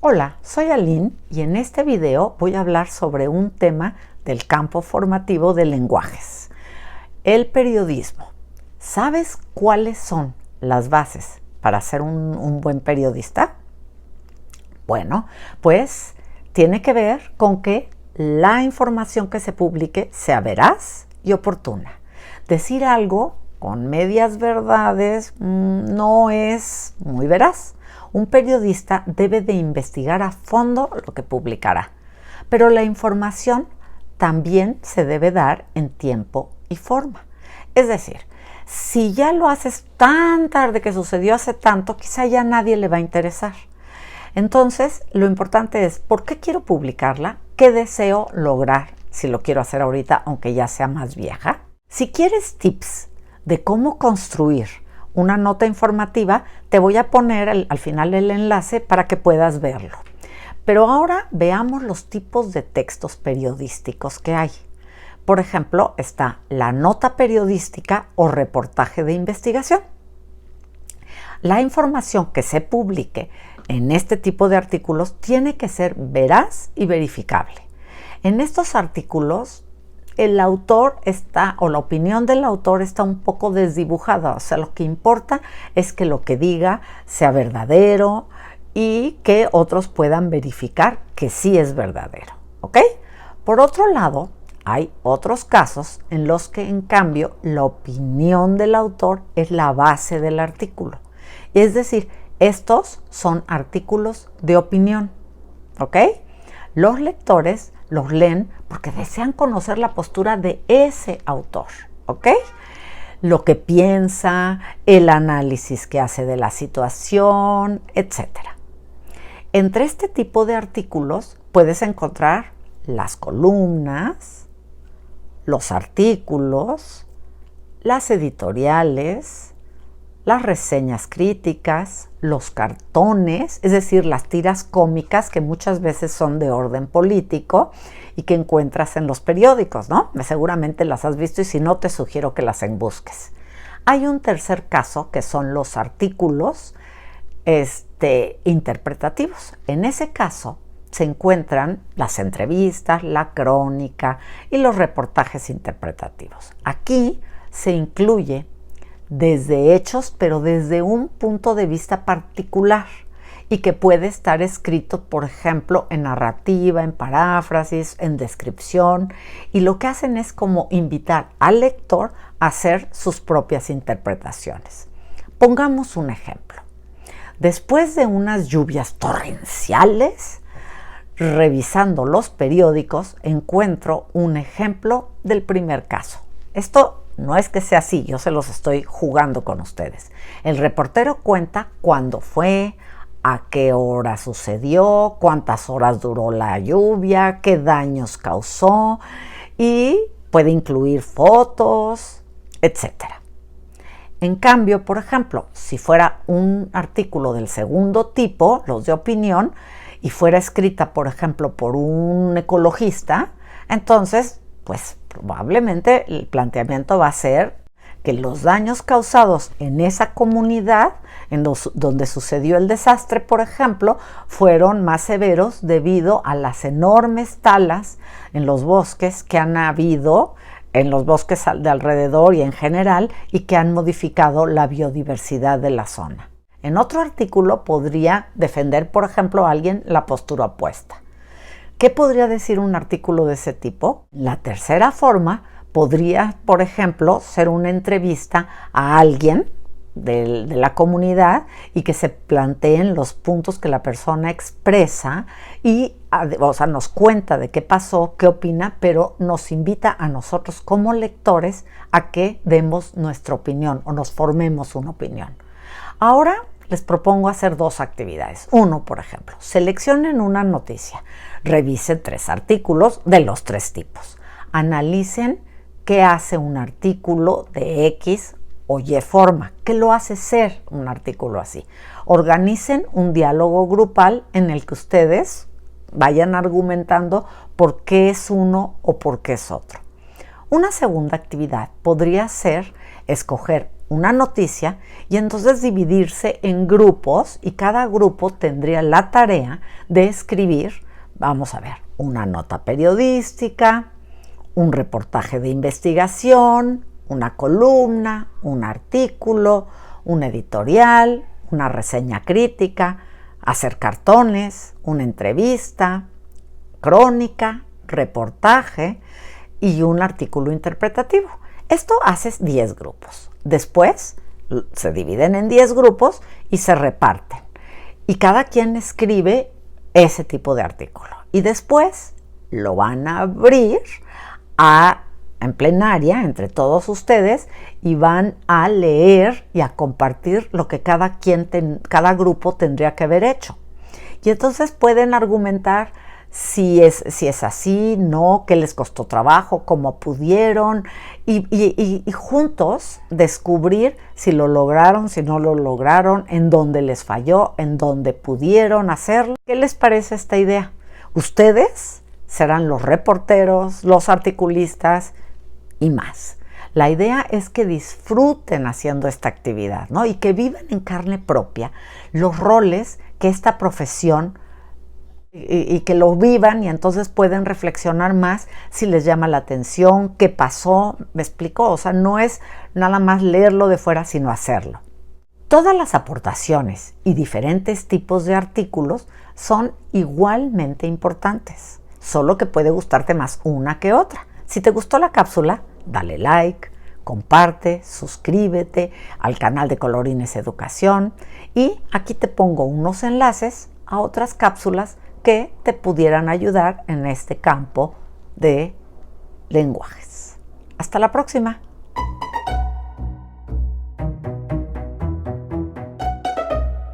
Hola, soy Aline y en este video voy a hablar sobre un tema del campo formativo de lenguajes, el periodismo. ¿Sabes cuáles son las bases para ser un buen periodista? Bueno, pues tiene que ver con que la información que se publique sea veraz y oportuna. Decir algo con medias verdades no es muy veraz. Un periodista debe de investigar a fondo lo que publicará, pero la información también se debe dar en tiempo y forma. Es decir, si ya lo haces tan tarde que sucedió hace tanto, quizá ya a nadie le va a interesar. Entonces, lo importante es, ¿por qué quiero publicarla? ¿Qué deseo lograr si lo quiero hacer ahorita, aunque ya sea más vieja? Si quieres tips de cómo construir una nota informativa, te voy a poner al final el enlace para que puedas verlo. Pero ahora veamos los tipos de textos periodísticos que hay. Por ejemplo, está la nota periodística o reportaje de investigación. La información que se publique en este tipo de artículos tiene que ser veraz y verificable. En estos artículos, el autor está, o la opinión del autor está un poco desdibujada. O sea, lo que importa es que lo que diga sea verdadero y que otros puedan verificar que sí es verdadero. ¿Ok? Por otro lado, hay otros casos en los que, en cambio, la opinión del autor es la base del artículo. Es decir, estos son artículos de opinión. ¿Ok? Los lectores los leen porque desean conocer la postura de ese autor, ¿ok? Lo que piensa, el análisis que hace de la situación, etc. Entre este tipo de artículos puedes encontrar las columnas, los artículos, las editoriales, las reseñas críticas, los cartones, es decir, las tiras cómicas que muchas veces son de orden político y que encuentras en los periódicos, ¿no? Seguramente las has visto y si no, te sugiero que las busques. Hay un tercer caso que son los artículos interpretativos. En ese caso se encuentran las entrevistas, la crónica y los reportajes interpretativos. Aquí se incluye desde hechos, pero desde un punto de vista particular y que puede estar escrito, por ejemplo, en narrativa, en paráfrasis, en descripción, y lo que hacen es como invitar al lector a hacer sus propias interpretaciones. Pongamos un ejemplo. Después de unas lluvias torrenciales, revisando los periódicos, encuentro un ejemplo del primer caso. Esto no es que sea así, yo se los estoy jugando con ustedes. El reportero cuenta cuándo fue, a qué hora sucedió, cuántas horas duró la lluvia, qué daños causó y puede incluir fotos, etc. En cambio, por ejemplo, si fuera un artículo del segundo tipo, los de opinión, y fuera escrita, por ejemplo, por un ecologista, entonces, pues probablemente el planteamiento va a ser que los daños causados en esa comunidad, donde sucedió el desastre, por ejemplo, fueron más severos debido a las enormes talas en los bosques que han habido, en los bosques de alrededor y en general, y que han modificado la biodiversidad de la zona. En otro artículo podría defender, por ejemplo, a alguien la postura opuesta. ¿Qué podría decir un artículo de ese tipo? La tercera forma podría, por ejemplo, ser una entrevista a alguien de la comunidad y que se planteen los puntos que la persona expresa y, o sea, nos cuenta de qué pasó, qué opina, pero nos invita a nosotros como lectores a que demos nuestra opinión o nos formemos una opinión. Ahora les propongo hacer dos actividades. Uno, por ejemplo, seleccionen una noticia, revisen 3 artículos de los 3 tipos, analicen qué hace un artículo de X o Y forma, qué lo hace ser un artículo así. Organicen un diálogo grupal en el que ustedes vayan argumentando por qué es uno o por qué es otro. Una segunda actividad podría ser escoger una noticia y entonces dividirse en grupos, y cada grupo tendría la tarea de escribir, vamos a ver, una nota periodística, un reportaje de investigación, una columna, un artículo, un editorial, una reseña crítica, hacer cartones, una entrevista, crónica, reportaje y un artículo interpretativo. Esto haces 10 grupos. Después se dividen en 10 grupos y se reparten. Y cada quien escribe ese tipo de artículo. Y después lo van a abrir en plenaria entre todos ustedes y van a leer y a compartir lo que cada grupo tendría que haber hecho. Y entonces pueden argumentar si es así, no, qué les costó trabajo, cómo pudieron, y juntos descubrir si lo lograron, si no lo lograron, en dónde les falló, en dónde pudieron hacerlo. ¿Qué les parece esta idea? Ustedes serán los reporteros, los articulistas y más. La idea es que disfruten haciendo esta actividad, ¿no? Y que vivan en carne propia los roles que esta profesión y que lo vivan, y entonces pueden reflexionar más si les llama la atención, qué pasó, ¿me explico? O sea, no es nada más leerlo de fuera, sino hacerlo. Todas las aportaciones y diferentes tipos de artículos son igualmente importantes, solo que puede gustarte más una que otra. Si te gustó la cápsula, dale like, comparte, suscríbete al canal de Colorines Educación, y aquí te pongo unos enlaces a otras cápsulas que te pudieran ayudar en este campo de lenguajes. Hasta la próxima.